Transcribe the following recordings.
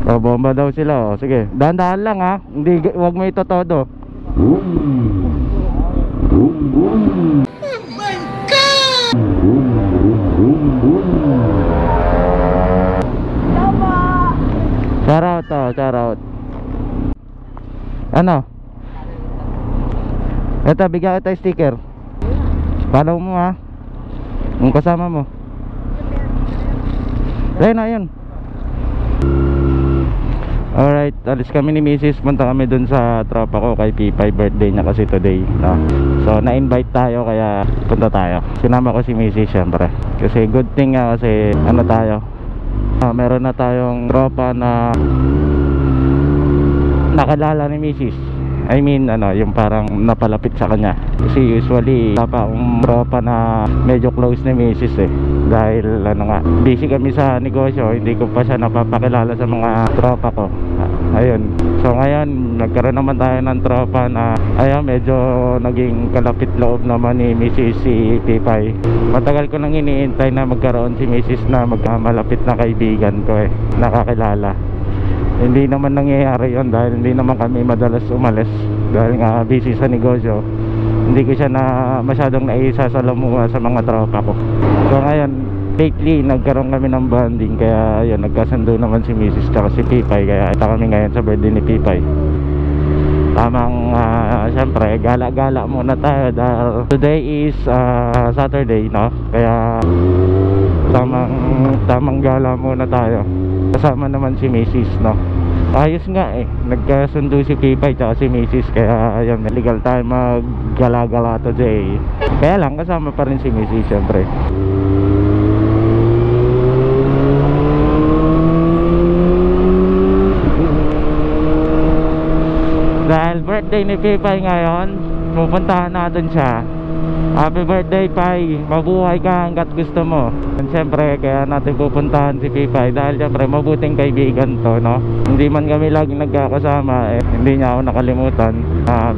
Oh, bomba daw sila. Oh, sige. Dahan-dahan lang ha. Hindi, wag mo ito todo. Oh my God! Shout out to, shout out. Ano? Ito, bigyan kita sticker. Follow mo ha. Yung kasama mo. Ayun na yun. Alright, alis kami ni Mrs. Punta kami dun sa tropa ko kay P5, birthday niya kasi today, no? So na-invite tayo kaya punta tayo. Sinama ko si Mrs. syempre. Kasi good thing nga kasi ano tayo, meron na tayong tropa na nakilala ni Mrs. I mean ano, yung parang napalapit sa kanya. Kasi usually wala pa akong tropa na medyo close ni Mrs. eh. Dahil ano nga, busy kami sa negosyo, hindi ko pa siya napapakilala sa mga tropa ko. Ayun. So ngayon, nagkaroon naman tayo ng tropa na ayun, medyo naging kalapit loob naman ni Mrs. si Pipay. Matagal ko nang iniintay na magkaroon si Mrs. na malapit na kaibigan ko eh, nakakilala. Hindi naman nangyayari yun dahil hindi naman kami madalas umalis dahil nga busy sa negosyo. Hindi ko siya na masyadong naisasalamuha sa mga tropa ko. So ngayon, lately nagkaroon kami ng bonding, kaya ayun, nagkasundo naman si Mrs. tsaka si Pipay, kaya ito kami ngayon sa birthday ni Pipay. Tamang syempre gala-gala muna tayo dahil today is Saturday, no? Kaya tamang gala muna tayo. Kasama naman si Mrs., no? Ayos nga eh, nagkasundo si Pipay tsaka si Mrs. Kaya ayun, legal tayo maggala-gala today. Kaya lang kasama pa rin si Mrs. syempre. Dahil birthday ni Pipay ngayon, pupuntahan natin siya. Happy birthday Pai, mabuhay ka hanggat gusto mo. And syempre kaya natin pupuntahan si Pipay dahil syempre mabuting kaibigan to, no? Hindi man kami laging nagkakasama eh, hindi niya ako nakalimutan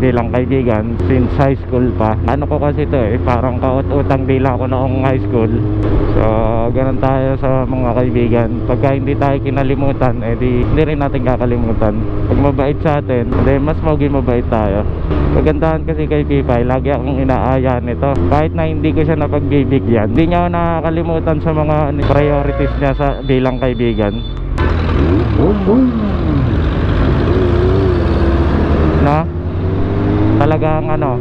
bilang kaibigan since high school pa. Ano ko kasi to eh, parang kaut-utang dila ako noong high school. So ganun tayo sa mga kaibigan. Pagka hindi tayo kinalimutan eh hindi rin natin kakalimutan. Pag mabait sa atin, mas mabait tayo. Kagandahan kasi kay Pipay, lagi akong inaaya nito. Kahit na hindi ko siya napagbibigyan, hindi niya ako nakakalimutan sa mga priorities niya bilang kaibigan. No? Talagang ano,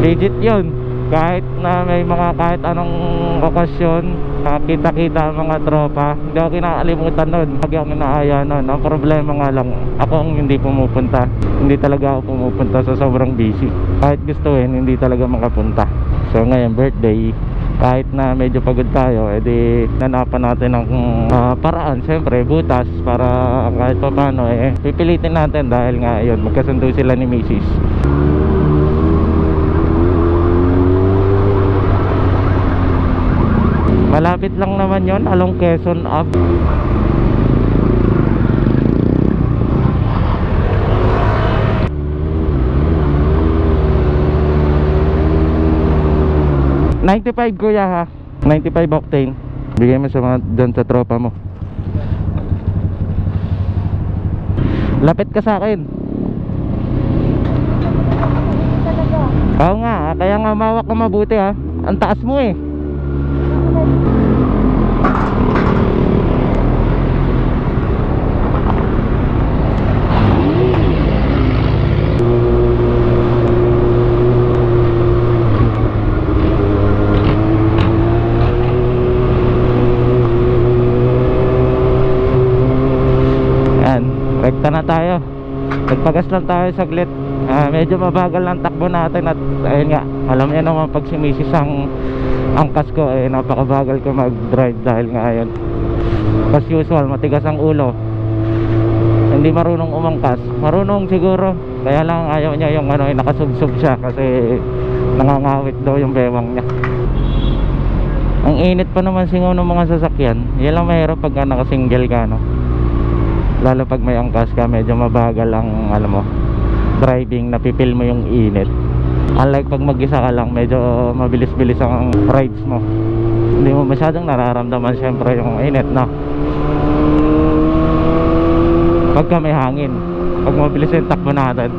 legit yun. Kahit na may kahit anong okasyon, kita-kita ang mga tropa, hindi ako kinakalimutan nun. Lagi ako inaaya nun. Ang problema nga lang, ako ang hindi pumupunta. Hindi talaga ako pumupunta sa sobrang busy. Kahit gustuin, hindi talaga makapunta. So ngayon, birthday, kahit na medyo pagod tayo, edi nanapan natin ng paraan, siyempre butas, para kahit pa paano pipilitin natin dahil nga yun, magkasundo sila ni Mrs. Malapit lang naman yon, along Quezon Ave. $95 kuya ha, 95 octane. Bigay mo sa mga dyan sa tropa mo. Lapit ka sa akin. Oo nga, kaya nga mawak ka mabuti ha. Ang taas mo eh. Rekta na tayo. Nagpagas lang tayo saglit. Medyo mabagal ng takbo natin. At ayun nga, alam niyo naman pag si Mrs. ang angkas ko napakabagal ko mag drive dahil nga ayun, as usual matigas ang ulo. Hindi marunong umangkas. Marunong siguro, kaya lang ayaw niya yung nakasubsob siya kasi nangangawit daw yung bewang niya. Ang init pa naman singaw ng mga sasakyan. Yan lang mahirap pag nakasingle ka, no? Lalo pag may angkas ka, medyo mabagal ang driving, napipil mo yung init. Unlike pag mag-isa ka lang, medyo mabilis-bilis ang rides mo. Hindi mo masyadong nararamdaman syempre yung init, no? pagka may hangin, pag mabilis yung takbo natin.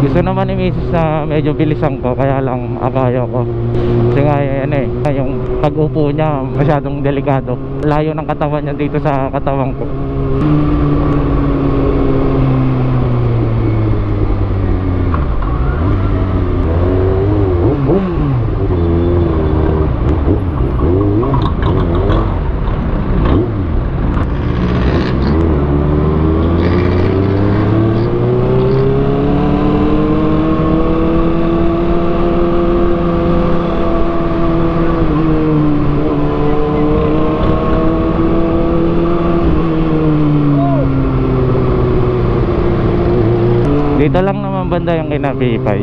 Gusto naman ni Mrs. na medyo bilisan ko, kaya lang akayo ko kasi nga yung pag-upo niya masyadong delikado, layo ng katawan niya dito sa katawan ko. Dito lang naman banda yung kinabipay.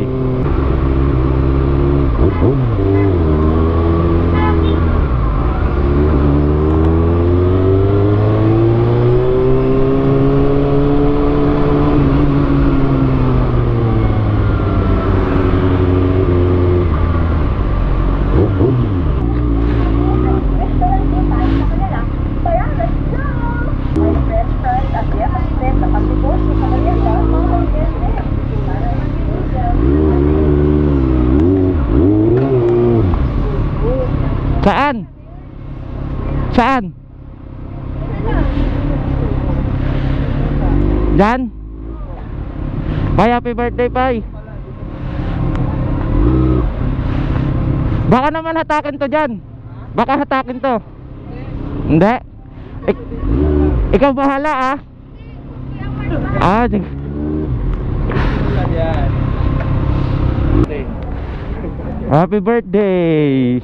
Saan? Saan? Diyan? Bye, happy birthday, Pai. Baka naman hatakin to dyan. Baka hatakin to. Hindi? Ikaw bahala ah. Ah, happy birthday.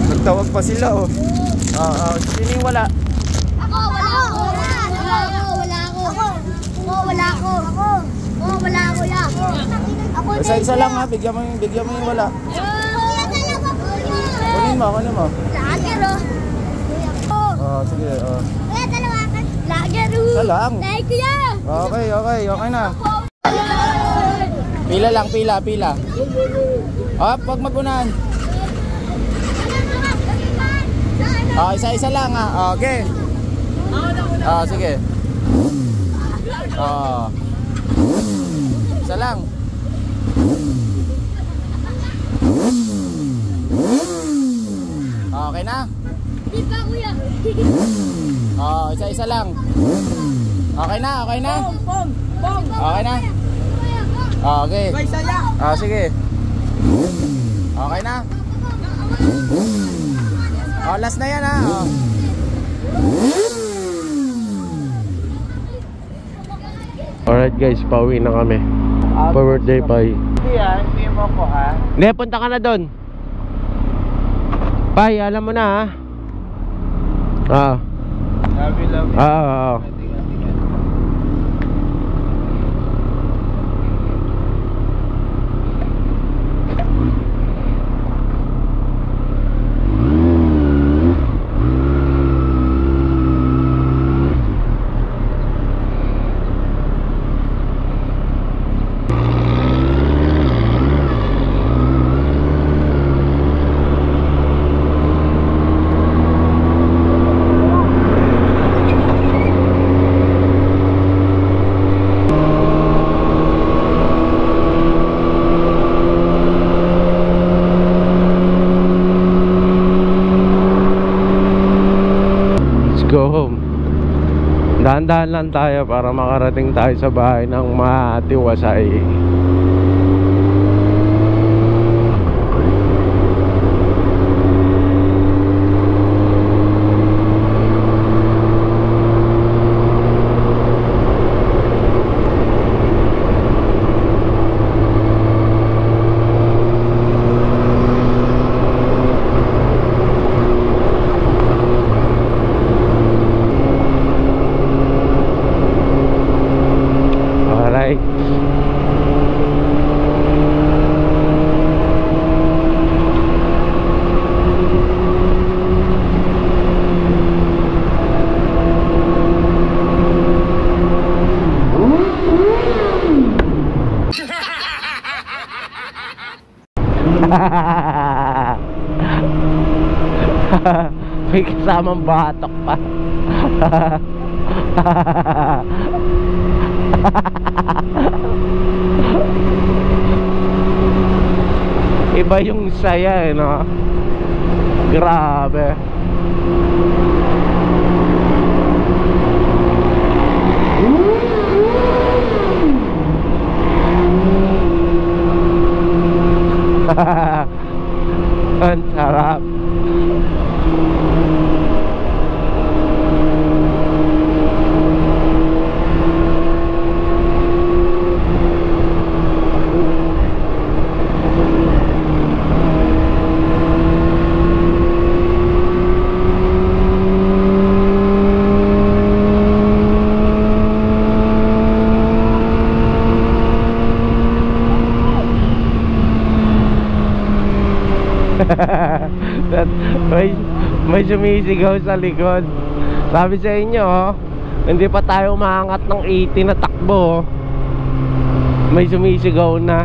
Nagtawag pa sila oh. Sino yung wala? Ako, wala ako. Wala ako ya. Isa lang ha, bigyan mo yung wala. Kunin mo. Lager oh. Sige. Kuya, dalawa ka. Lager oh. Isa lang. Dahil kuya. Okay na. Pila lang, pila. Wag magunahan. Isa lang ha. Okay. Sige. Isa lang. Okay na? Di pa kuya. Isa lang. Okay na? Bong. Okay na? Okay. Sige. Okay na? Last na yan ha. Alright guys, pauwi na kami. For birthday Pai. Hindi mo ko ha. Hindi, punta ka na doon. Pai, alam mo na ha. Oo. Go home. Dahan-dahan lang tayo para makarating tayo sa bahay ng matiwasay. May kasamang batok pa. Iba yung saya eh, no? Grabe. Ang sarap. may sumisigaw sa likod. Sabi sa inyo, oh, hindi pa tayo umaangat ng 80 na takbo, oh. May sumisigaw na.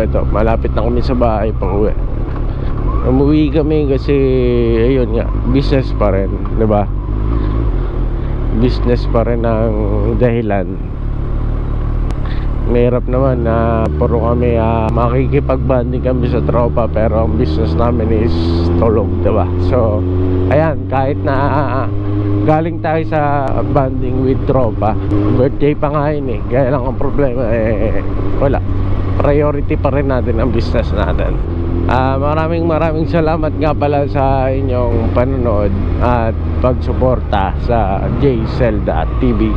Ito, malapit na kami sa bahay pang uwi. Umuwi kami kasi ayun nga, business pa rin, 'di ba? Business pa rin ang dahilan. Mahirap naman na puro kami makikipag-banding kami sa tropa, pero ang business namin is tulog, 'di ba? So, ayan, kahit na galing tayo sa banding with tropa, birthday pa nga yun eh. Kaya lang ang problema wala, priority pa rin natin ang business natin. Maraming salamat nga pala sa inyong panonood at pagsuporta sa JCelda TV.